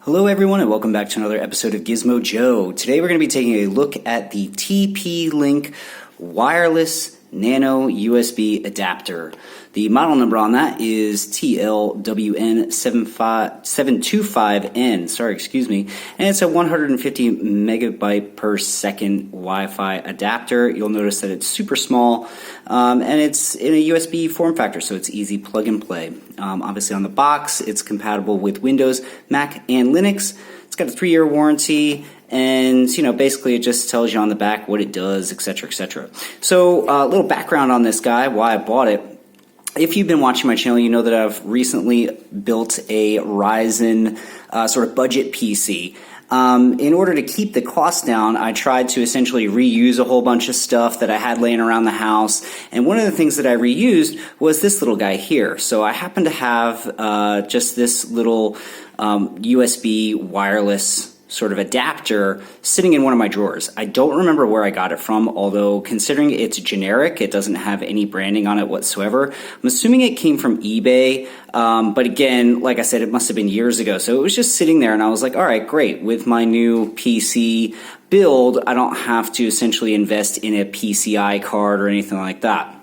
Hello everyone and welcome back to another episode of Gizmo Joe. Today we're going to be taking a look at the TP-Link wireless nano USB adapter. The model number on that is TL-WN725N, and it's a 150 megabyte per second Wi-Fi adapter. You'll notice that it's super small, and it's in a USB form factor, so it's easy plug and play. Obviously on the box, it's compatible with Windows, Mac, and Linux. It's got a 3-year warranty, and basically it just tells you on the back what it does, etc., etc. So a little background on this guy, why I bought it. If you've been watching my channel, you know that I've recently built a Ryzen sort of budget PC. In order to keep the cost down, I tried to essentially reuse a whole bunch of stuff that I had laying around the house. And one of the things that I reused was this little guy here. So I happen to have just this little USB wireless sort of adapter sitting in one of my drawers. I don't remember where I got it from, although considering it's generic, it doesn't have any branding on it whatsoever. I'm assuming it came from eBay, but again, like I said, it must have been years ago. So it was just sitting there and I was like, all right, great. With my new PC build, I don't have to essentially invest in a PCI card or anything like that.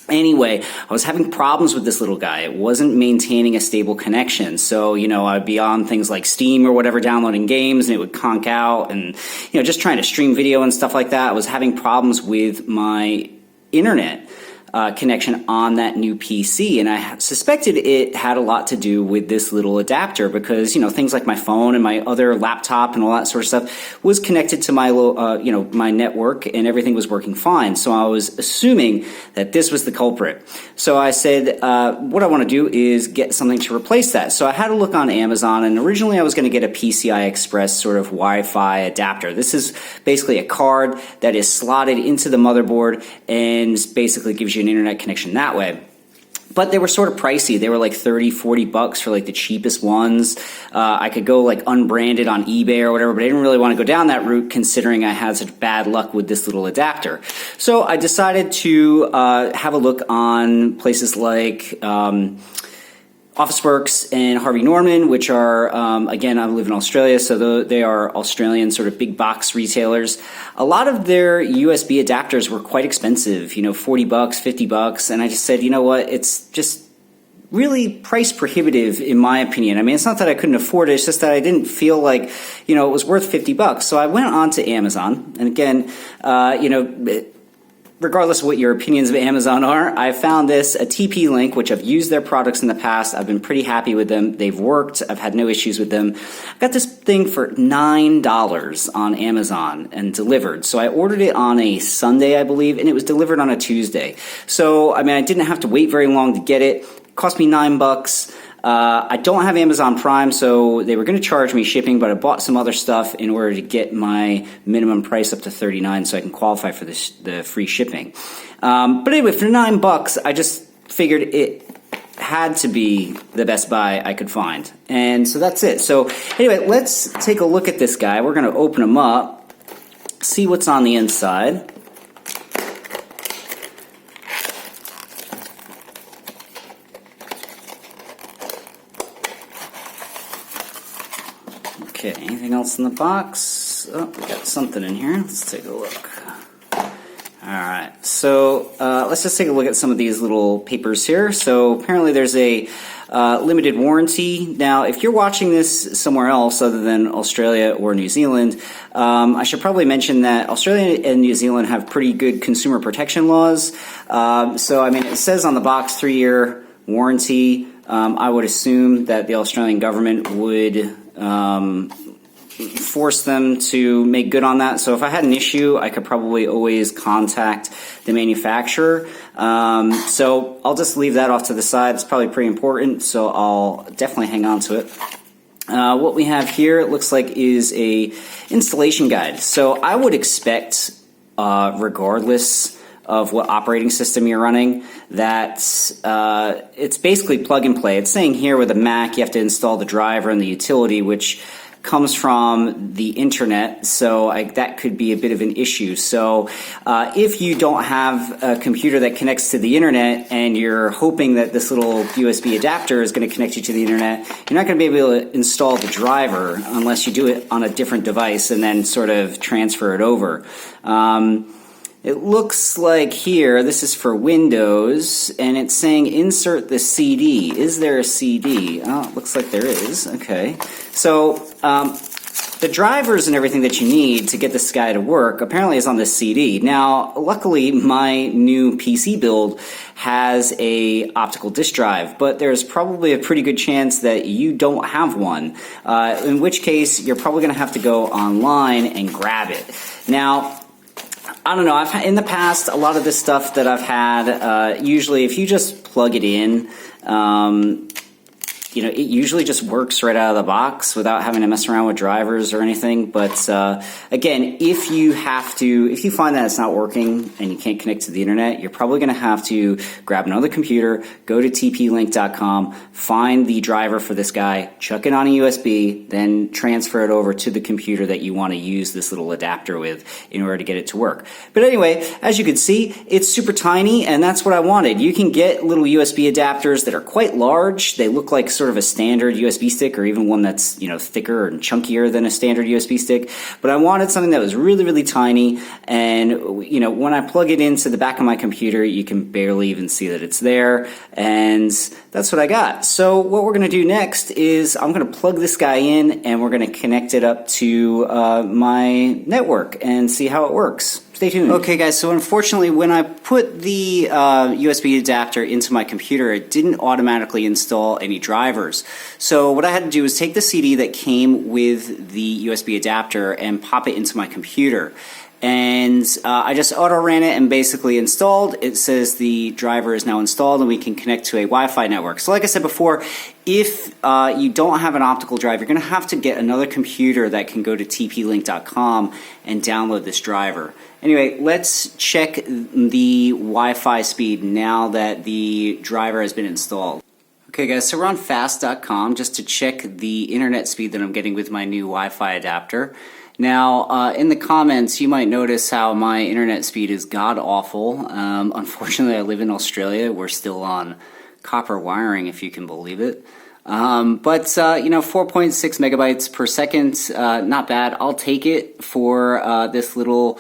Anyway, I was having problems with this little guy. It wasn't maintaining a stable connection. So, I'd be on things like Steam or whatever downloading games and it would conk out and, just trying to stream video and stuff like that. I was having problems with my internet connection on that new PC, and I suspected it had a lot to do with this little adapter because things like my phone and my other laptop and all that sort of stuff was connected to my my network and everything was working fine. So I was assuming that this was the culprit. So I said, what I want to do is get something to replace that. So I had a look on Amazon, and originally I was going to get a PCI Express sort of Wi-Fi adapter. This is basically a card that is slotted into the motherboard and basically gives you an internet connection that way. But they were sort of pricey. They were like $30-40 for like the cheapest ones. I could go like unbranded on eBay or whatever, but I didn't really want to go down that route considering I had such bad luck with this little adapter. So I decided to have a look on places like Officeworks and Harvey Norman, which are, again, I live in Australia, so they are Australian sort of big box retailers. A lot of their USB adapters were quite expensive, $40, $50, and I just said, you know what, it's just really price prohibitive in my opinion. I mean, it's not that I couldn't afford it, it's just that I didn't feel like, it was worth $50. So I went on to Amazon, and again, regardless of what your opinions of Amazon are, I found this, a TP-Link, which I've used their products in the past. I've been pretty happy with them. They've worked. I've had no issues with them. I got this thing for $9 on Amazon and delivered. So I ordered it on a Sunday, I believe, and it was delivered on a Tuesday. So, I mean, I didn't have to wait very long to get it. It cost me $9. I don't have Amazon Prime, so they were going to charge me shipping, but I bought some other stuff in order to get my minimum price up to $39 so I can qualify for the free shipping. But anyway, for $9, I just figured it had to be the best buy I could find. And so that's it. So anyway, let's take a look at this guy. We're going to open him up, see what's on the inside. Okay, anything else in the box? Oh, we got something in here. Let's take a look. Alright, so let's just take a look at some of these little papers here. So apparently there's a limited warranty. Now, if you're watching this somewhere else other than Australia or New Zealand, I should probably mention that Australia and New Zealand have pretty good consumer protection laws. So, I mean, it says on the box 3-year warranty. I would assume that the Australian government would force them to make good on that. So if I had an issue, I could probably always contact the manufacturer. So I'll just leave that off to the side. It's probably pretty important, so I'll definitely hang on to it. What we have here, it looks like, is a installation guide. So I would expect, regardless of what operating system you're running, that it's basically plug and play. It's saying here with a Mac you have to install the driver and the utility, which comes from the internet, so that could be a bit of an issue. So if you don't have a computer that connects to the internet and you're hoping that this little USB adapter is going to connect you to the internet, you're not going to be able to install the driver unless you do it on a different device and then sort of transfer it over. It looks like here, this is for Windows, and it's saying insert the CD. Is there a CD? Oh, it looks like there is. Okay. So the drivers and everything that you need to get this guy to work apparently is on this CD. Now, luckily, my new PC build has a optical disk drive, but there's probably a pretty good chance that you don't have one, in which case you're probably going to have to go online and grab it. Now, I don't know, in the past, a lot of this stuff that I've had, usually if you just plug it in, you know, it usually just works right out of the box without having to mess around with drivers or anything. But again, if you find that it's not working and you can't connect to the internet, you're probably going to have to grab another computer, go to TP-Link.com, find the driver for this guy, chuck it on a USB, then transfer it over to the computer that you want to use this little adapter with in order to get it to work. But anyway, as you can see, it's super tiny, and that's what I wanted. You can get little USB adapters that are quite large. They look like sort of a standard USB stick, or even one that's, you know, thicker and chunkier than a standard USB stick. But I wanted something that was really, really tiny, and you know, when I plug it into the back of my computer, you can barely even see that it's there, and that's what I got. So what we're going to do next is I'm going to plug this guy in, and we're going to connect it up to my network and see how it works. Stay tuned. Okay guys, so unfortunately when I put the USB adapter into my computer, it didn't automatically install any drivers. So what I had to do was take the CD that came with the USB adapter and pop it into my computer. And I just auto ran it and basically installed. It says the driver is now installed and we can connect to a Wi-Fi network. So like I said before, if you don't have an optical drive, you're going to have to get another computer that can go to TP-Link.com and download this driver. Anyway, let's check the Wi-Fi speed now that the driver has been installed. Okay guys, so we're on fast.com just to check the internet speed that I'm getting with my new Wi-Fi adapter. Now, in the comments, you might notice how my internet speed is god-awful. Unfortunately, I live in Australia. We're still on copper wiring, if you can believe it. But you know, 4.6 megabytes per second, not bad. I'll take it for this little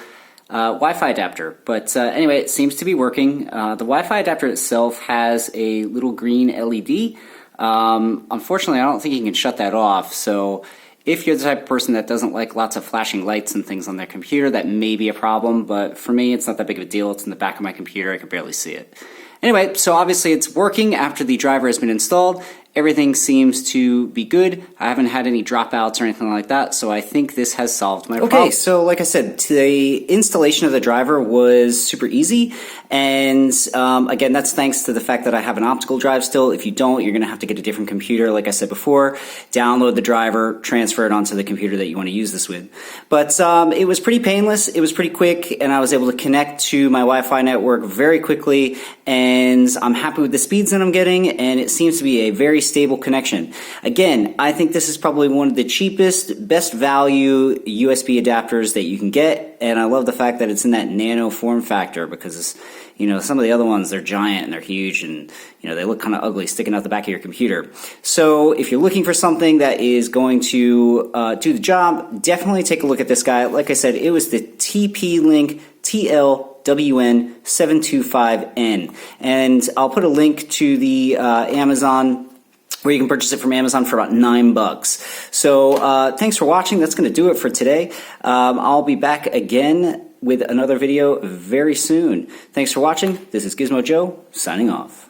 Wi-Fi adapter. But anyway, it seems to be working. The Wi-Fi adapter itself has a little green LED. Unfortunately, I don't think you can shut that off. So if you're the type of person that doesn't like lots of flashing lights and things on their computer, that may be a problem. But for me, it's not that big of a deal. It's in the back of my computer. I can barely see it. Anyway, so obviously it's working after the driver has been installed. Everything seems to be good. I haven't had any dropouts or anything like that, so I think this has solved my problem. Okay, so like I said, the installation of the driver was super easy, and again, that's thanks to the fact that I have an optical drive still. If you don't, you're going to have to get a different computer, like I said before, download the driver, transfer it onto the computer that you want to use this with. But it was pretty painless, it was pretty quick, and I was able to connect to my Wi-Fi network very quickly, and I'm happy with the speeds that I'm getting, and it seems to be a very stable connection. Again, I think this is probably one of the cheapest, best value USB adapters that you can get, and I love the fact that it's in that nano form factor, because you know, some of the other ones, they're giant and they're huge, and you know, they look kind of ugly sticking out the back of your computer. So if you're looking for something that is going to do the job, definitely take a look at this guy. Like I said, it was the TP-Link TL-WN725N, and I'll put a link to the Amazon, where you can purchase it from Amazon for about $9. So thanks for watching. That's going to do it for today. I'll be back again with another video very soon. Thanks for watching. This is Gizmo Joe, signing off.